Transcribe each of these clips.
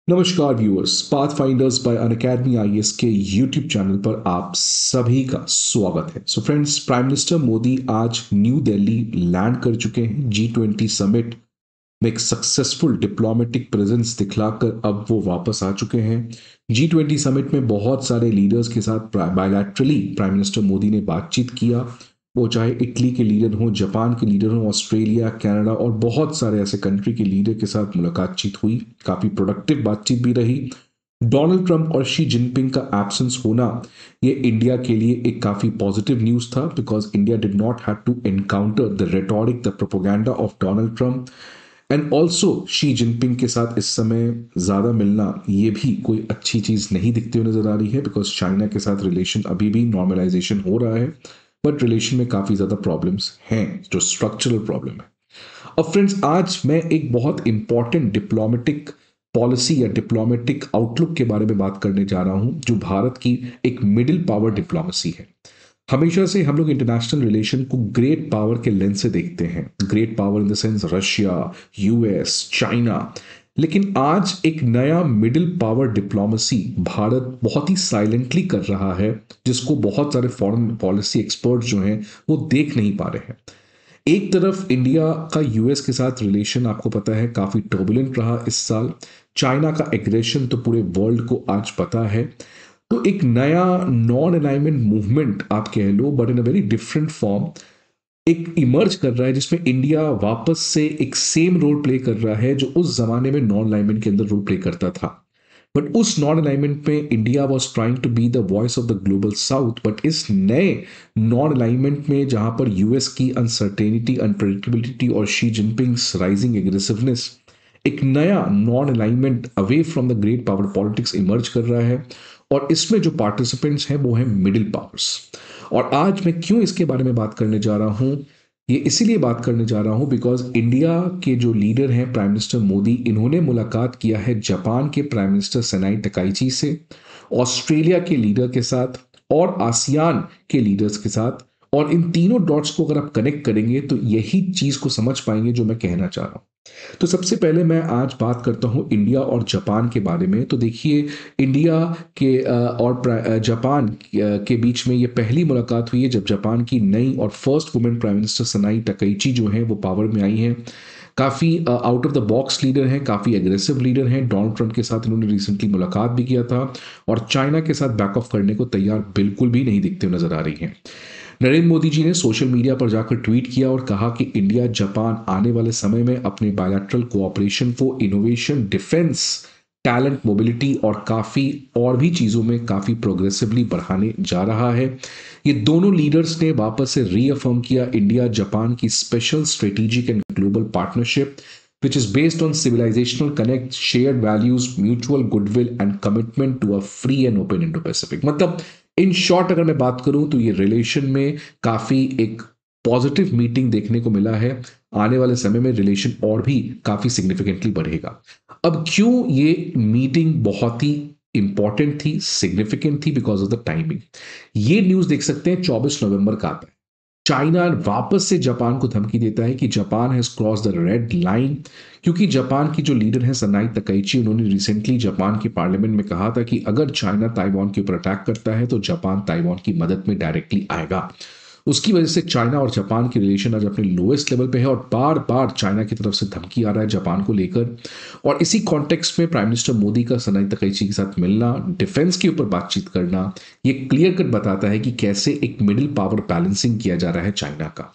नमस्कार viewers, Pathfinders bye Unacademy IAS के YouTube channel पर आप सभी का स्वागत है। So friends, prime minister Modi आज न्यू दिल्ली लैंड कर चुके हैं। G20 समिट में एक सक्सेसफुल डिप्लोमेटिक प्रेजेंस दिखलाकर अब वो वापस आ चुके हैं। G20 समिट में बहुत सारे लीडर्स के साथ बायलैटरली प्राइम मिनिस्टर मोदी ने बातचीत किया। वो चाहे इटली के लीडर हों, जापान के लीडर हों, ऑस्ट्रेलिया, कनाडा और बहुत सारे ऐसे कंट्री के लीडर के साथ मुलाकात हुई। काफ़ी प्रोडक्टिव बातचीत भी रही। डोनाल्ड ट्रंप और शी जिनपिंग का एब्सेंस होना ये इंडिया के लिए एक काफ़ी पॉजिटिव न्यूज़ था, because India did not have to encounter the rhetoric, the propaganda of Donald Trump and also Xi Jinping के साथ इस समय ज़्यादा मिलना ये भी कोई अच्छी चीज़ नहीं दिखती हुई नज़र आ रही है, बिकॉज चाइना के साथ रिलेशन अभी भी नॉर्मलाइजेशन हो रहा है, बट रिलेशन में काफ़ी ज़्यादा प्रॉब्लम्स हैं जो स्ट्रक्चरल प्रॉब्लम है। अब फ्रेंड्स, आज मैं एक बहुत इंपॉर्टेंट डिप्लोमेटिक पॉलिसी या डिप्लोमेटिक आउटलुक के बारे में बात करने जा रहा हूं, जो भारत की एक मिडिल पावर डिप्लोमेसी है। हमेशा से हम लोग इंटरनेशनल रिलेशन को ग्रेट पावर के लेंस से देखते हैं, great power in the sense Russia, US, China. लेकिन आज एक नया मिडिल पावर डिप्लोमेसी भारत बहुत ही साइलेंटली कर रहा है, जिसको बहुत सारे फॉरेन पॉलिसी एक्सपर्ट जो हैं वो देख नहीं पा रहे हैं। एक तरफ इंडिया का यूएस के साथ रिलेशन आपको पता है काफी टर्बुलेंट रहा इस साल। चाइना का एग्रेशन तो पूरे वर्ल्ड को आज पता है। तो एक नया नॉन अलाइनमेंट मूवमेंट आप कह लो, but in a very different form एक इमर्ज कर रहा है, जिसमें इंडिया वापस से एक सेम रोल प्ले कर रहा है जो उस जमाने में नॉन अलाइनमेंट के अंदर रोल प्ले करता था। बट उस नॉन अलाइनमेंट में India was trying to be the voice of the global south, but इस नए नॉन अलाइनमेंट में जहां पर यूएस की अनसर्टेनिटी, अनप्रेडिक्टेबिलिटी और शी जिनपिंग्स राइजिंग एग्रेसिवनेस, एक नया non alignment away from the great power politics emerge कर रहा है। और इसमें जो पार्टिसिपेंट्स हैं वो हैं मिडिल पावर्स। और आज मैं क्यों इसके बारे में बात करने जा रहा हूं, ये इसीलिए बात करने जा रहा हूं बिकॉज इंडिया के जो लीडर हैं प्राइम मिनिस्टर मोदी, इन्होंने मुलाकात किया है जापान के प्राइम मिनिस्टर सनाई तकाइची से, ऑस्ट्रेलिया के लीडर के साथ और आसियान के लीडर्स के साथ। और इन तीनों डॉट्स को अगर आप कनेक्ट करेंगे तो यही चीज को समझ पाएंगे जो मैं कहना चाह रहा हूं। तो सबसे पहले मैं आज बात करता हूं इंडिया और जापान के बारे में। तो देखिए, इंडिया के और जापान के बीच में ये पहली मुलाकात हुई है जब जापान की नई और फर्स्ट वुमेन प्राइम मिनिस्टर सनाई तकाइची जो है वो पावर में आई हैं। काफ़ी out of the box leader हैं, काफ़ी एग्रेसिव लीडर हैं। डोनाल्ड ट्रंप के साथ इन्होंने रिसेंटली मुलाकात भी किया था और चाइना के साथ बैक ऑफ करने को तैयार बिल्कुल भी नहीं दिखते नजर आ रही हैं। नरेंद्र मोदी जी ने सोशल मीडिया पर जाकर ट्वीट किया और कहा कि इंडिया जापान आने वाले समय में अपने बायलैटरल कोऑपरेशन को इनोवेशन, डिफेंस, टैलेंट, मोबिलिटी और काफ़ी और भी चीज़ों में काफ़ी प्रोग्रेसिवली बढ़ाने जा रहा है। ये दोनों लीडर्स ने वापस से रीअफर्म किया इंडिया जापान की special strategic and global partnership which is based on civilizational connect, shared values, mutual goodwill and commitment to a free and open Indo-Pacific। मतलब इन शॉर्ट अगर मैं बात करूं तो ये रिलेशन में काफी एक पॉजिटिव मीटिंग देखने को मिला है। आने वाले समय में रिलेशन और भी काफी सिग्निफिकेंटली बढ़ेगा। अब क्यों ये मीटिंग बहुत ही इंपॉर्टेंट थी, सिग्निफिकेंट थी? Because of the timing. ये न्यूज देख सकते हैं 24 नवंबर का आता है। चाइना वापस से जापान को धमकी देता है कि Japan has cross the red line, क्योंकि जापान की जो लीडर है सनाई तकाइची, उन्होंने रिसेंटली जापान के पार्लियामेंट में कहा था कि अगर चाइना ताइवान के ऊपर अटैक करता है तो जापान ताइवान की मदद में डायरेक्टली आएगा। उसकी वजह से चाइना और जापान की रिलेशन आज अपने लोएस्ट लेवल पे है और बार बार चाइना की तरफ से धमकी आ रहा है जापान को लेकर। और इसी कॉन्टेक्स्ट में प्राइम मिनिस्टर मोदी का सनाई तकाइची के साथ मिलना, डिफेंस के ऊपर बातचीत करना, ये क्लियर कट बताता है कि कैसे एक मिडिल पावर बैलेंसिंग किया जा रहा है चाइना का।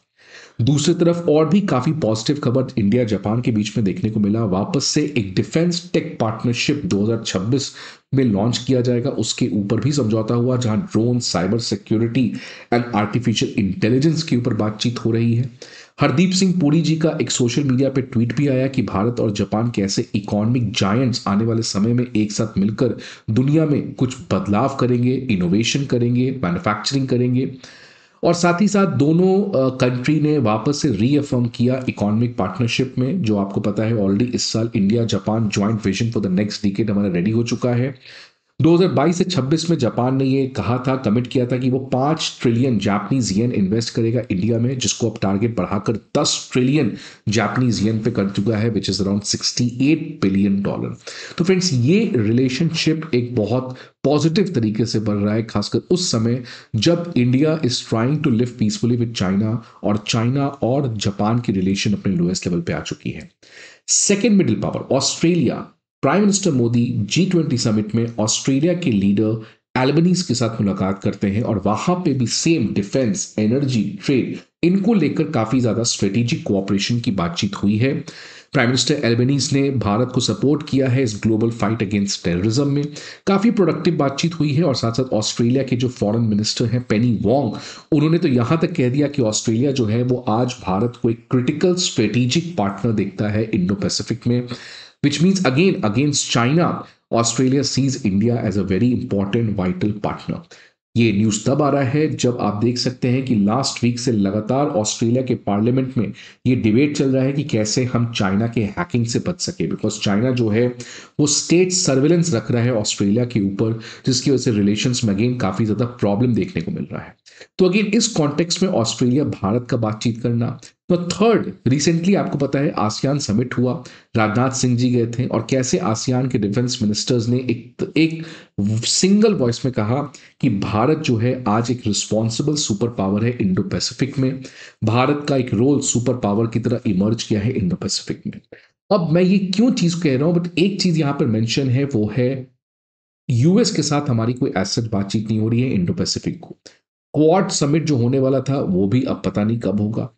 दूसरी तरफ और भी काफी पॉजिटिव खबर इंडिया जापान के बीच में देखने को मिला। वापस से एक डिफेंस टेक पार्टनरशिप 2026 में लॉन्च किया जाएगा, उसके ऊपर भी समझौता हुआ, जहां drone, cyber security and artificial intelligence के ऊपर बातचीत हो रही है। हरदीप सिंह पुरी जी का एक सोशल मीडिया पे ट्वीट भी आया कि भारत और जापान कैसे इकोनॉमिक जायंट्स आने वाले समय में एक साथ मिलकर दुनिया में कुछ बदलाव करेंगे, इनोवेशन करेंगे, मैन्युफैक्चरिंग करेंगे। और साथ ही साथ दोनों कंट्री ने वापस से रीअफर्म किया इकोनॉमिक पार्टनरशिप में, जो आपको पता है ऑलरेडी इस साल India Japan joint vision for the next decade हमारा रेडी हो चुका है। 2022 से 26 में जापान ने ये कहा था, कमिट किया था कि वो 5 ट्रिलियन जापानीज येन इन्वेस्ट करेगा इंडिया में, जिसको अब टारगेट बढ़ाकर 10 ट्रिलियन जापानीज येन पे कर चुका है, विच इज अराउंड $68 बिलियन। तो फ्रेंड्स, ये रिलेशनशिप एक बहुत पॉजिटिव तरीके से बढ़ रहा है, खासकर उस समय जब India is trying to live peacefully with China, और चाइना और जापान की रिलेशन अपने लोएस्ट लेवल पे आ चुकी है। Second middle power Australia. Prime minister Modi G20 summit में ऑस्ट्रेलिया के लीडर एल्बनीज के साथ मुलाकात करते हैं, और वहां पे भी सेम डिफेंस, एनर्जी, ट्रेड, इनको लेकर काफी ज्यादा स्ट्रेटेजिक कोऑपरेशन की बातचीत हुई है। प्राइम मिनिस्टर एल्बनीज ने भारत को सपोर्ट किया है इस ग्लोबल फाइट अगेंस्ट टेररिज्म में। काफी प्रोडक्टिव बातचीत हुई है, और साथ साथ ऑस्ट्रेलिया के जो फॉरेन मिनिस्टर हैं पेनी वोंग, उन्होंने तो यहां तक कह दिया कि ऑस्ट्रेलिया जो है वो आज भारत को एक क्रिटिकल स्ट्रेटेजिक पार्टनर देखता है इंडो पैसिफिक में, which means again against China, Australia sees India as a very important vital partner। ये न्यूज तब आ रहा है जब आप देख सकते हैं कि लास्ट वीक से लगातार ऑस्ट्रेलिया के पार्लियामेंट में ये डिबेट चल रहा है कि कैसे हम चाइना के हैकिंग से बच सके, बिकॉज चाइना जो है वो स्टेट सर्विलेंस रख रहा है ऑस्ट्रेलिया के ऊपर, जिसकी वजह से रिलेशंस में अगेन काफी ज्यादा प्रॉब्लम देखने को मिल रहा है। तो अगेन इस कॉन्टेक्स्ट में ऑस्ट्रेलिया भारत का बातचीत करना। तो थर्ड, रिसेंटली आपको पता है आसियान समिट हुआ, राजनाथ सिंह जी गए थे, और कैसे आसियान के डिफेंस मिनिस्टर्स ने एक सिंगल वॉइस में कहा कि भारत जो है आज एक रिस्पॉन्सिबल सुपर पावर है इंडो पैसिफिक में। भारत का एक रोल सुपर पावर की तरह इमर्ज किया है इंडो पैसिफिक में। अब मैं ये क्यों चीज कह रहा हूं, बट एक चीज यहां पर मेंशन है, वो है यूएस के साथ हमारी कोई एसेट बातचीत नहीं हो रही है इंडो पैसिफिक को। क्वाड समिट जो होने वाला था वो भी अब पता नहीं कब होगा।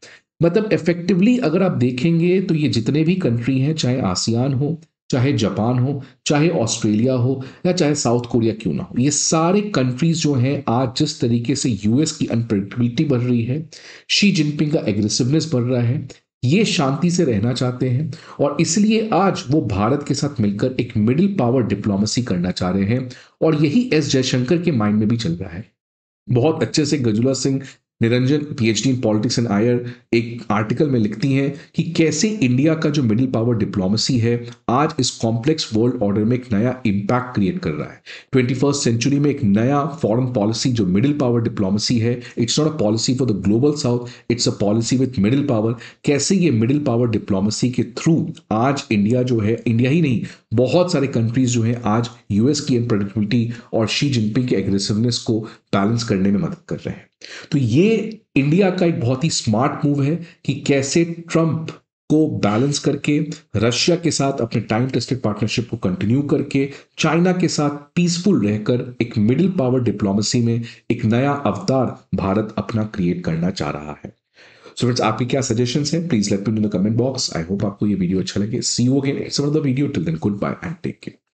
मतलब इफेक्टिवली अगर आप देखेंगे तो ये जितने भी कंट्री हैं, चाहे आसियान हो, चाहे जापान हो, चाहे ऑस्ट्रेलिया हो, या चाहे साउथ कोरिया क्यों ना हो, ये सारे कंट्रीज जो हैं आज जिस तरीके से यूएस की अनप्रेडिक्टेबिलिटी बढ़ रही है, शी जिनपिंग का एग्रेसिवनेस बढ़ रहा है, ये शांति से रहना चाहते हैं, और इसलिए आज वो भारत के साथ मिलकर एक मिडिल पावर डिप्लोमेसी करना चाह रहे हैं। और यही एस जयशंकर के माइंड में भी चल रहा है। बहुत अच्छे से Gajula Singh Niranjan, PhD in politics and आयर, एक आर्टिकल में लिखती हैं कि कैसे इंडिया का जो मिडिल पावर डिप्लोमेसी है आज इस कॉम्प्लेक्स वर्ल्ड ऑर्डर में एक नया इंपैक्ट क्रिएट कर रहा है। 21st सेंचुरी में एक नया फॉरेन पॉलिसी जो मिडिल पावर डिप्लोमेसी है, it's not a policy for the global south, it's a policy with middle power. कैसे ये मिडिल पावर डिप्लोमेसी के थ्रू आज इंडिया जो है, इंडिया ही नहीं, बहुत सारे कंट्रीज जो है आज यूएस की अनप्रेडिक्टेबिलिटी और शी जिनपिंग के एग्रेसिवनेस को बैलेंस करने में मदद कर रहे हैं। तो ये इंडिया का एक बहुत ही स्मार्ट मूव है कि कैसे ट्रंप को बैलेंस करके, रशिया के साथ अपने टाइम टेस्टेड पार्टनरशिप को कंटिन्यू करके, चाइना के साथ पीसफुल रहकर एक मिडिल पावर डिप्लोमेसी में एक नया अवतार भारत अपना क्रिएट करना चाह रहा है। सो फ्रेंड्स, आपकी क्या सजेशंस हैं, please let me know in the comment box. I hope आपको ये वीडियो अच्छा लगे। See you again in some other video, till then goodbye and take care.